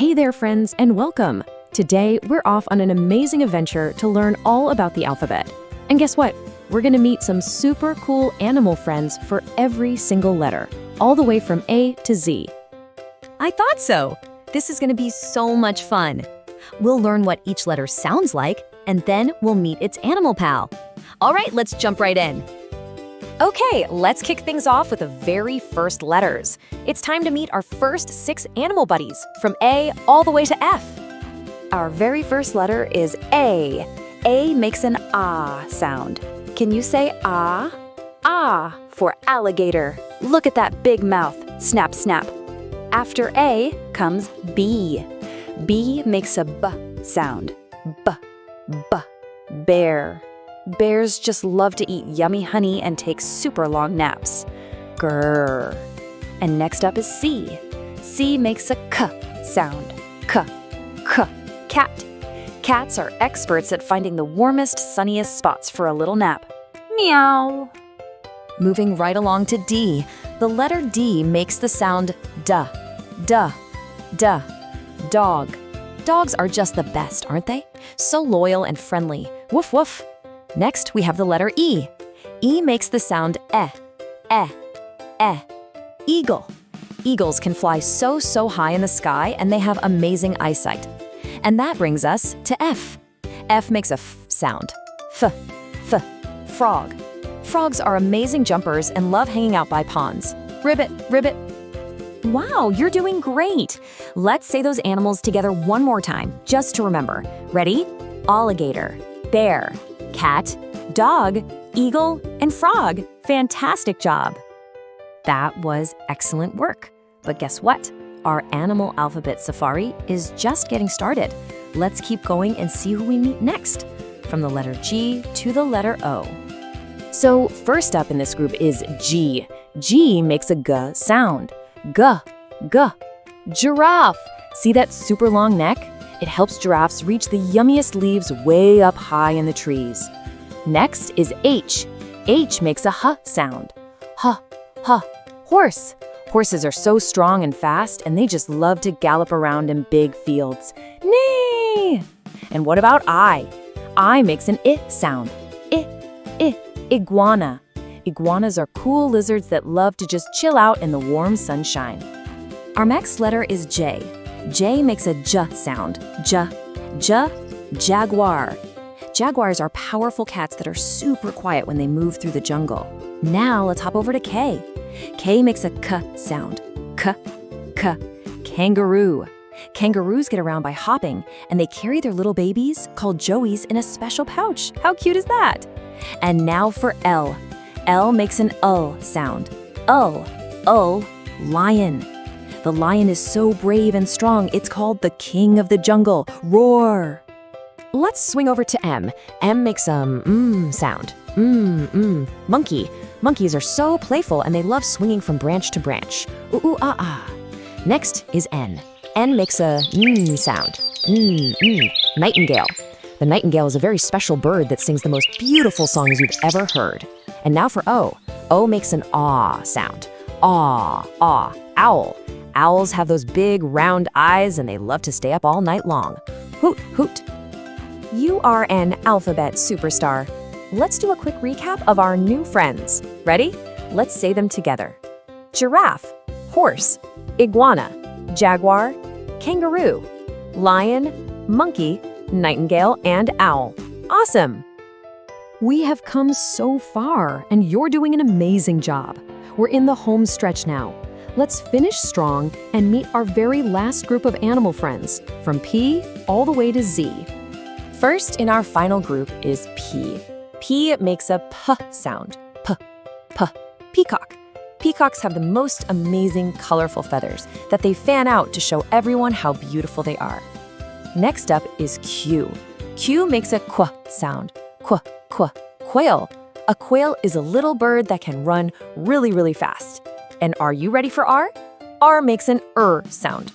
Hey there, friends, and welcome! Today, we're off on an amazing adventure to learn all about the alphabet. And guess what? We're going to meet some super cool animal friends for every single letter, all the way from A to Z. I thought so! This is going to be so much fun. We'll learn what each letter sounds like, and then we'll meet its animal pal. All right, let's jump right in. Okay, let's kick things off with the very first letters. It's time to meet our first 6 animal buddies, from A all the way to F. Our very first letter is A. A makes an ah sound. Can you say ah? Ah for alligator. Look at that big mouth. Snap, snap. After A comes B. B makes a b sound. B, b, bear. Bears just love to eat yummy honey and take super long naps. Grrr. And next up is C. C makes a k sound. K, k, cat. Cats are experts at finding the warmest, sunniest spots for a little nap. Meow. Moving right along to D. The letter D makes the sound duh, duh, duh. Dog. Dogs are just the best, aren't they? So loyal and friendly. Woof, woof. Next, we have the letter E. E makes the sound eh, eh, eh. Eagle. Eagles can fly so high in the sky, and they have amazing eyesight. And that brings us to F. F makes a f sound. F, f, frog. Frogs are amazing jumpers and love hanging out by ponds. Ribbit, ribbit. Wow, you're doing great. Let's say those animals together one more time, just to remember. Ready? Alligator, bear, cat, dog, eagle, and frog. Fantastic job. That was excellent work. But guess what? Our animal alphabet safari is just getting started. Let's keep going and see who we meet next, from the letter G to the letter O. So first up in this group is G. G makes a g sound. G, g. Giraffe. See that super long neck? It helps giraffes reach the yummiest leaves way up high in the trees. Next is H. H makes a h sound. H, h. Horse. Horses are so strong and fast, and they just love to gallop around in big fields. Neigh! And what about I? I makes an I sound. I. Iguana. Iguanas are cool lizards that love to just chill out in the warm sunshine. Our next letter is J. J makes a j sound. J, jaguar. Jaguars are powerful cats that are super quiet when they move through the jungle. Now let's hop over to K. K makes a k sound. K, k. Kangaroo. Kangaroos get around by hopping, and they carry their little babies, called joeys, in a special pouch. How cute is that? And now for L. L makes an sound. Lion. The lion is so brave and strong, it's called the king of the jungle. Roar. Let's swing over to M. M makes a sound. Monkey. Monkeys are so playful and they love swinging from branch to branch. Ooh, ah, ah. Next is N. N makes a sound. Nightingale. The nightingale is a very special bird that sings the most beautiful songs you've ever heard. And now for O. O makes an sound. Aw, aw. Owl. Owls have those big round eyes and they love to stay up all night long. Hoot, hoot. You are an alphabet superstar. Let's do a quick recap of our new friends. Ready? Let's say them together. Giraffe, horse, iguana, jaguar, kangaroo, lion, monkey, nightingale, and owl. Awesome! We have come so far, and you're doing an amazing job. We're in the home stretch now. Let's finish strong and meet our very last group of animal friends, from P all the way to Z. First in our final group is P. P makes a p sound. P, p. Peacock. Peacocks have the most amazing, colorful feathers that they fan out to show everyone how beautiful they are. Next up is Q. Q makes a qu sound. Qu, qu. Quail. A quail is a little bird that can run really fast. And are you ready for R? R makes an sound.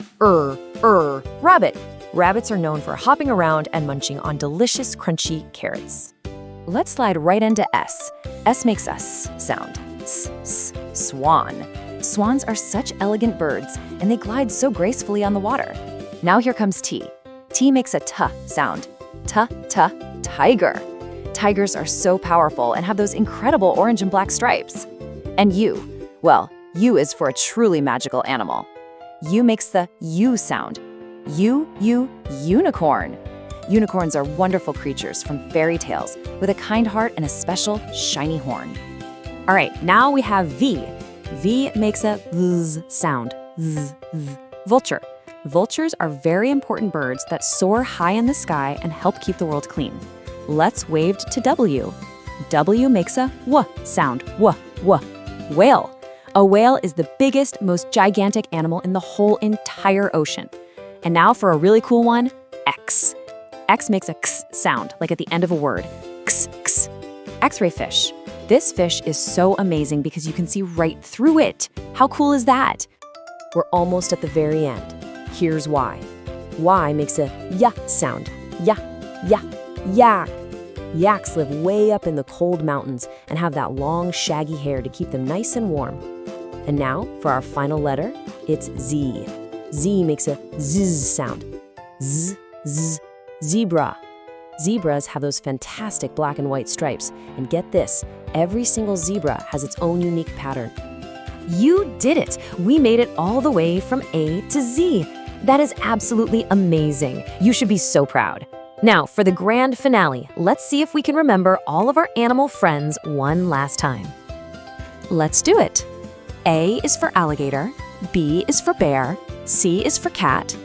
Rabbit. Rabbits are known for hopping around and munching on delicious, crunchy carrots. Let's slide right into S. S makes a s sound. Swan. Swans are such elegant birds, and they glide so gracefully on the water. Now here comes T. T makes a T sound. T, tiger. Tigers are so powerful and have those incredible orange and black stripes. And U. Well, U is for a truly magical animal. U makes the U sound. Unicorn. Unicorns are wonderful creatures from fairy tales with a kind heart and a special shiny horn. All right, now we have V. V makes a Z sound. Z. Vulture. Vultures are very important birds that soar high in the sky and help keep the world clean. Let's wave to W. W makes a W sound. W. Whale. A whale is the biggest, most gigantic animal in the whole entire ocean. And now for a really cool one, X. X makes a X sound, like at the end of a word. X. X-ray fish. This fish is so amazing because you can see right through it. How cool is that? We're almost at the very end. Here's Y. Y makes a Y sound. Yak. Yaks live way up in the cold mountains and have that long, shaggy hair to keep them nice and warm. And now, for our final letter, it's Z. Z makes a Z sound. Z. Zebra. Zebras have those fantastic black and white stripes. And get this, every single zebra has its own unique pattern. You did it! We made it all the way from A to Z. That is absolutely amazing. You should be so proud. Now, for the grand finale, let's see if we can remember all of our animal friends one last time. Let's do it. A is for alligator, B is for bear, C is for cat,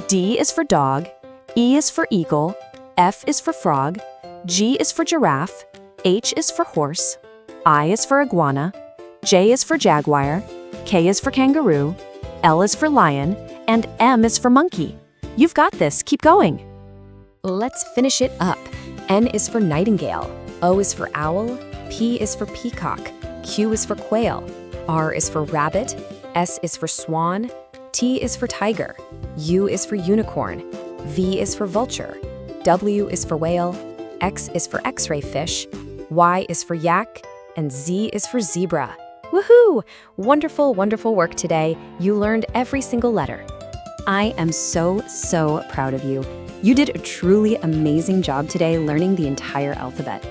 D is for dog, E is for eagle, F is for frog, G is for giraffe, H is for horse, I is for iguana, J is for jaguar, K is for kangaroo, L is for lion, and M is for monkey. You've got this. Keep going. Let's finish it up. N is for nightingale, O is for owl, P is for peacock, Q is for quail, R is for rabbit, S is for swan, T is for tiger, U is for unicorn, V is for vulture, W is for whale, X is for X-ray fish, Y is for yak, and Z is for zebra. Woohoo! Wonderful, wonderful work today. You learned every single letter. I am so proud of you. You did a truly amazing job today learning the entire alphabet.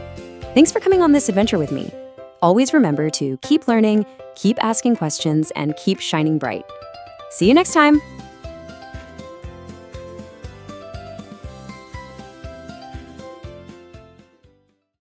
Thanks for coming on this adventure with me. Always remember to keep learning, keep asking questions, and keep shining bright. See you next time.